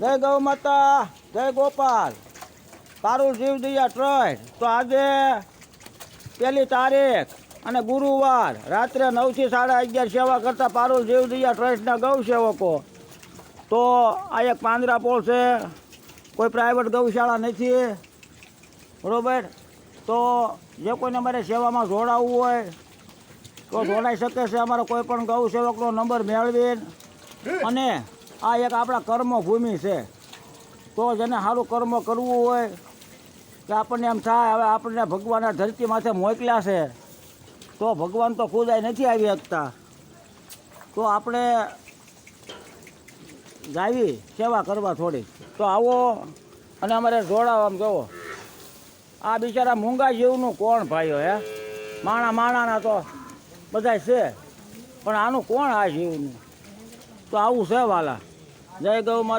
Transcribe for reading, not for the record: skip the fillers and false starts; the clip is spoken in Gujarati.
જય ગૌ માતા, જય ગોપાલ. પારુલ જીવદયા ટ્રસ્ટ તો આજે 1 તારીખ અને ગુરુવાર રાત્રે 9 થી 11:30 સેવા કરતા પારુલ જીવદયા ટ્રસ્ટના ગૌ સેવકો. તો આ એક પાંજરાપોળ છે, કોઈ પ્રાઇવેટ ગૌશાળા નથી, બરાબર. તો જે કોઈને અમારે સેવામાં જોડાવવું હોય તો જોડાઈ શકે છે. અમારો કોઈ પણ ગૌ સેવકનો નંબર મેળવીને. અને આ એક આપણા કર્મભૂમિ છે. તો જેને સારું કર્મ કરવું હોય કે આપણને એમ થાય હવે આપણને ભગવાનના ધરતી માથે મોકલ્યા છે, તો ભગવાન તો ખુદાય નથી આવી શકતા, તો આપણે જાવી સેવા કરવા થોડી. તો આવો અને અમારે જોડાવો. આમ જુઓ, આ બિચારા મૂંગા જીવનું કોણ ભાઈઓ હે? માણાના તો બધાય છે, પણ આનું કોણ આ જીવનું? તો આવું છે વાલા. જય ગૌ માતા.